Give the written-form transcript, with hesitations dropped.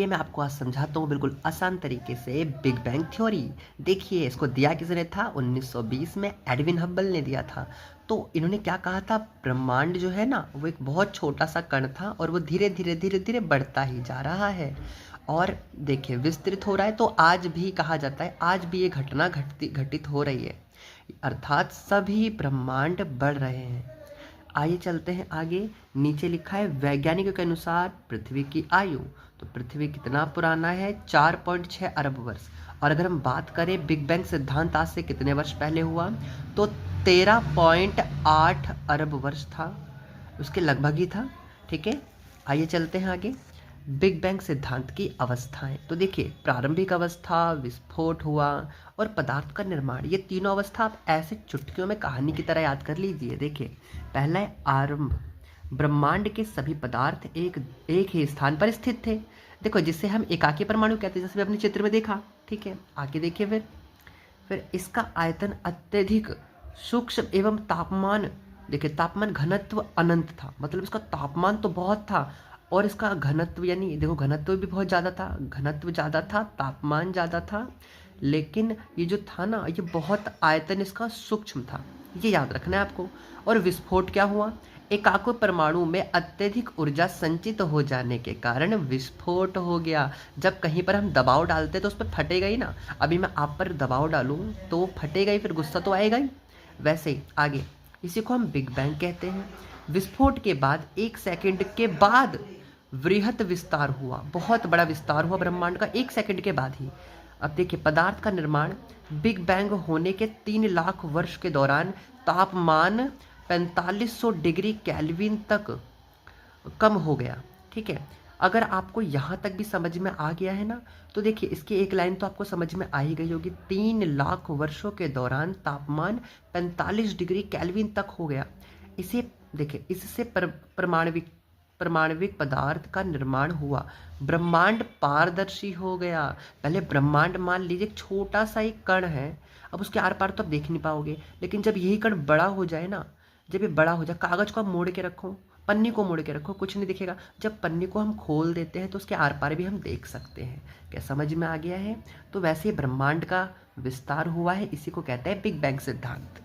चलिए मैं आपको आज समझाता हूँ बिल्कुल आसान तरीके से बिग बैंग थ्योरी। देखिए इसको दिया किसने था, 1920 में एडविन हब्बल ने दिया था। तो इन्होंने क्या कहा था, ब्रह्मांड जो है ना वो एक बहुत छोटा सा कण था और वो धीरे धीरे धीरे धीरे बढ़ता ही जा रहा है और देखिए विस्तृत हो रहा है। तो आज भी कहा जाता है, आज भी ये घटना घटित हो रही है, अर्थात सभी ब्रह्मांड बढ़ रहे हैं। आइए चलते हैं आगे। नीचे लिखा है वैज्ञानिकों के अनुसार पृथ्वी की आयु, तो पृथ्वी कितना पुराना है, 4.6 अरब वर्ष। और अगर हम बात करें बिग बैंग सिद्धांत आज से कितने वर्ष पहले हुआ, तो 13.8 अरब वर्ष था, उसके लगभग ही था। ठीक है, आइए चलते हैं आगे। बिग बैंग सिद्धांत की अवस्थाएं, तो देखिए प्रारंभिक अवस्था, विस्फोट हुआ और पदार्थ का निर्माण, ये तीनों अवस्था आप ऐसे चुटकियों में कहानी की तरह याद कर लीजिए। देखिए पहला है आरंभ, ब्रह्मांड के सभी पदार्थ एक एक ही स्थान पर स्थित थे। देखो जिसे हम एकाकी परमाणु कहते हैं, जैसे अपने चित्र में देखा। ठीक है, आगे देखिए फिर इसका आयतन अत्यधिक सूक्ष्म एवं तापमान, देखिए तापमान घनत्व अनंत था, मतलब इसका तापमान तो बहुत था और इसका घनत्व, यानी देखो घनत्व भी बहुत ज़्यादा था, घनत्व ज़्यादा था, तापमान ज़्यादा था, लेकिन ये जो था ना ये बहुत आयतन इसका सूक्ष्म था, ये याद रखना है आपको। और विस्फोट क्या हुआ, एकाको परमाणु में अत्यधिक ऊर्जा संचित हो जाने के कारण विस्फोट हो गया। जब कहीं पर हम दबाव डालते तो उस पर फटेगा ही ना, अभी मैं आप पर दबाव डालूं तो फटेगा ही, फिर गुस्सा तो आएगा ही। वैसे ही आगे, इसी को हम बिग बैंग कहते हैं। विस्फोट के बाद 1 सेकंड के बाद वृहत विस्तार हुआ, बहुत बड़ा विस्तार हुआ ब्रह्मांड का 1 सेकंड के बाद ही। अब देखिए पदार्थ का निर्माण, बिग बैंग होने के 3 लाख वर्ष के दौरान तापमान 4500 डिग्री केल्विन तक कम हो गया। ठीक है, अगर आपको यहाँ तक भी समझ में आ गया है ना, तो देखिए इसकी एक लाइन तो आपको समझ में आ ही गई होगी, 3 लाख वर्षों के दौरान तापमान 45 डिग्री केल्विन तक हो गया। इसे देखिए, इससे परमाणविक पदार्थ का निर्माण हुआ, ब्रह्मांड पारदर्शी हो गया। पहले ब्रह्मांड मान लीजिए एक छोटा सा एक कण है, अब उसके आर पार तो आप देख नहीं पाओगे, लेकिन जब यही कण बड़ा हो जाए ना, जब ये बड़ा हो जाए, कागज को आप मोड़ के रखो, पन्नी को मोड़ के रखो, कुछ नहीं दिखेगा। जब पन्नी को हम खोल देते हैं तो उसके आर पार भी हम देख सकते हैं। क्या समझ में आ गया है? तो वैसे ब्रह्मांड का विस्तार हुआ है, इसी को कहते हैं बिग बैंग सिद्धांत।